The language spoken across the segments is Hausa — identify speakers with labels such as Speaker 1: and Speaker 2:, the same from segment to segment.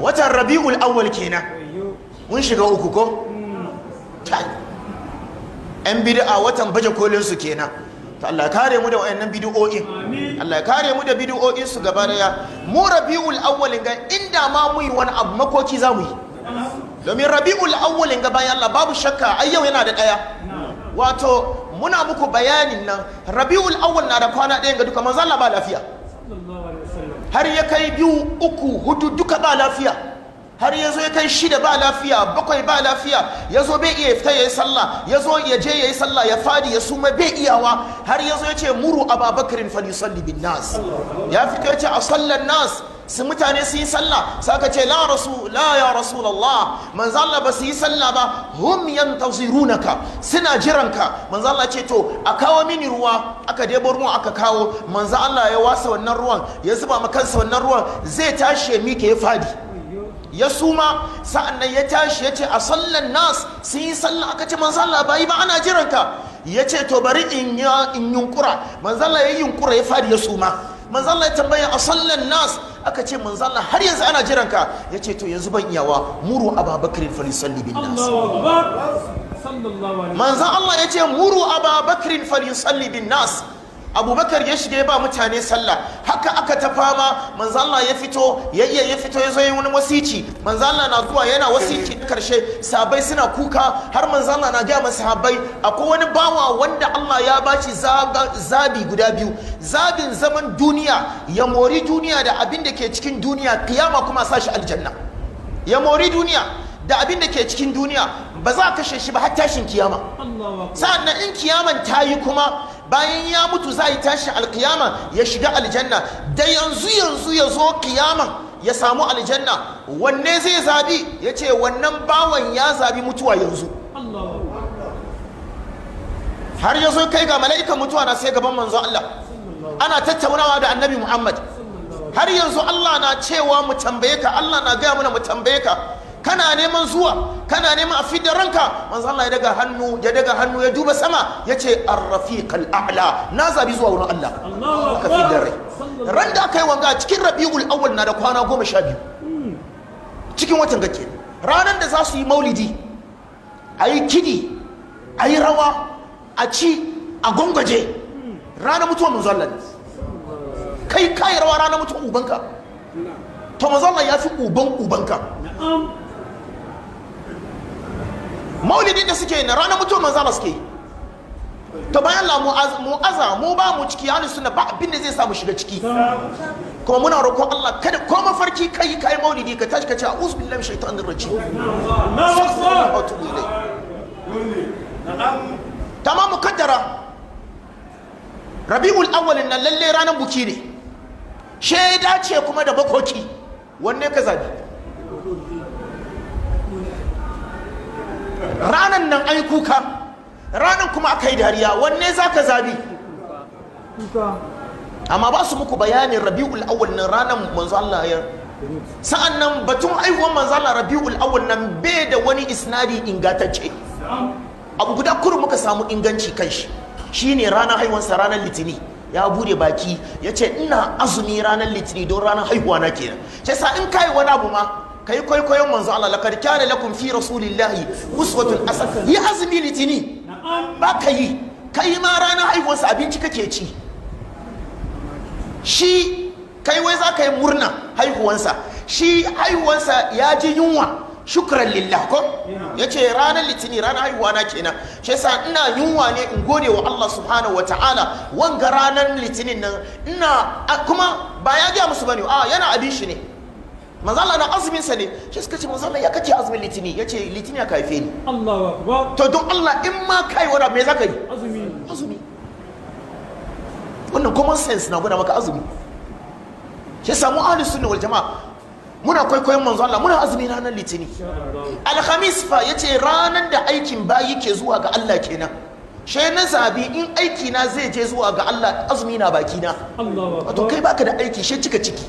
Speaker 1: watan rabi'ul awwal kenan mun shiga uku ko yan bid'a watan baje kolin su kenan to Allah ya kare mu da wayannan bid'o'in Allah ya kare mu da bid'o'in su gaba daya mu rabi'ul awwal ga inda ma mu yi wani abu makoki za mu yi domin rabi'ul awwal ga bayan Allah babu shakka ai yau yana da daya wato muna muku bayanin nan rabi'ul awwal na da kwana ɗaya ga duka manzo Allah ba lafiya har ya kai 2 3 4 duka ba lafiya har ya zo ya kai 6 ba lafiya 7 ba lafiya ya zo bai iya fita yayi sallah ya zo ya je yayi sallah ya fadi ya suma bai iyawa har ya zo ya ce muru ababakarin falyusalli bin nas ya fito ya ce a sallan nas su mutane su yi sallah saka ce la ya rasulullah manzo Allah ba su yi sallah ba hum yantazirunaka suna jiranka manzo Allah ce to a kawo mini ruwa aka debo ruwan aka kawo manzo Allah ya wasa wannan ruwan ya zuba ma kansa wannan ruwan zai tashi ya mike ya fadi ya suma sa'annan ya tashi ya ce a sallan nas sun yi sallah aka ce manzo Allah bai ba ana jiranka ya ce to bari in yunkura manzo Allah ya yunkura ya fadi ya suma manzo Allah ya tambaya a sallan nas aka ce manzo Allah har yanzu ana jiranka ya ce to yanzu ban iyawa muru ababakrin falisalli bin nas manzo Allah ya ce muru ababakrin falisalli bin nas abubakar ya shiga ya ba mutane sallah haka aka ta fama manzo Allah ya fito ya zo yi wani wasici manzo Allah na zuwa yana wasici karshe sahabbai suna kuka har manzo Allah na ga masa sahabbai akwai wani bawa wanda Allah ya bashi zabi guda biyu zabin zaman duniya ya mori duniya da abin da ke cikin duniya kiyama kuma sa shi aljanna ya mori duniya da abin da ke cikin duniya ba za a kashe shi ba har tashin kiyama sa'annan in kiyaman ta yi kuma bayan ya mutu za yi tashin alkiyama ya shiga aljanna da yanzu ya zo kiyaman ya samu aljanna wanne zai zabi ya ce wannan bawan ya zabi mutuwa yanzu har ya zo kai ga mala'ikan mutuwa na sai gaban manzo Allah ana tattaunawa da annabi Muhammad har yanzu Allah na cewa mu tambaye ka Allah na gaya mana mu tambaye ka kana neman zuwa kana neman a fidda ranka manzo Allah ya daga hannu ya duba sama yace ar-rafiqal a'la na zabi zuwa wurin Allah ka fidda rai ran da aka yi wanga cikin rabiul awwal na da kwana 12 cikin watan gake ranan da za su yi maulidi ayi kidi ayi rawa a ci a gongaje ranar mutuwar manzo Allah kai rawa ranar mutuwar ubanka to manzo Allah ya fi ubanka maulidin da suke na ranar mutuwar manzo Allah suke to bayan Allah mu ba mu ciki ahlus sunna ba abin da zai sa mu shiga ciki kuma muna roƙon Allah kada ko mafarki kai maulidi ka tashi ka ce a'udhu billahi minash shaitanir rajim tamam mukaddara rabiul awwal nan lalle ranar buki ne shaida ce kuma da bakoki wanne ka zabi ranan nan ai kuka ranan kuma aka yi dariya wanne za ka zabi amma ba su muku bayanin rabi'ul awwal nan ranan manzo Allah ya sa'an nan batun aihuwan manzo Allah rabi'ul awwal nan bai da wani isnadi ingantacce abu guda kuru muka samu inganci kan shi shine ranar haihuwansa ranar litini ya bude baki ya ce ina azumi ranar litini don ranar haihuwa na kenan sai sa in kai wani abu ma kai kwaikwayon manzo Allah laqad kana lakum fi rasulillahi uswatun hasana yi azumi litini ba kai ma ranar haihuwarsa abinci kake ci shi kai wai za ka yi murna haihuwansa shi haihuwansa ya ji yunwa shukran lillah ko ya ce ranar litini ranar haihuwa na kenan shi yasa ina yunwa ne in gode wa Allah subhanahu wa ta'ala wanga ranar litinin nan ina kuma ba ya gaya musu bane yana abin shi ne manzo Allah na azumin sa ne shi suka ce manzo Allah ya kace azumin litini yace litini aka haife ni Allahu akbar to don Allah in ma kai wani me zaka yi azumi wannan common sense na gwada maka azumi shi samu ahlus sunna wal jamaa muna kwaikwayon manzo Allah muna azumi ranar litini alhamis fa yace ranar da aikin bayi ke zuwa ga Allah kenan she na zabi in aiki na zai je zuwa ga Allah azumi na baki na to kai baka da aiki she cika ciki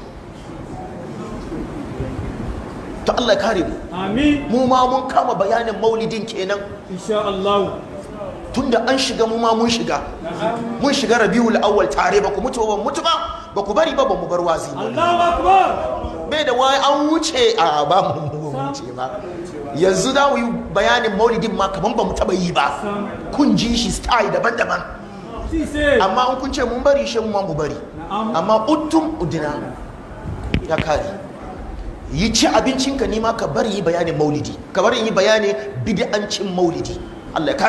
Speaker 1: to Allah ya kare mu amin mu ma mun kama bayanin maulidin kenan insha Allah tunda an shiga mu ma mun shiga rabiul awwal tare ba ku mutu ba ba ku bari ba mu bar wazi Allahu akbar bai da wani an wuce a ba mu wuce ba. Yanzu za mu yi bayanin maulidin ma kaman ba mu taba yi ba, kun ji shi style daban-daban, amma in kun ce mun bari shi mu bari, amma uttum udina ya kare. Yi ci abincinka nima ka bari yi bayanin maulidi, ka bari yi bayanin bid'ancin maulidi. Allah ya kare.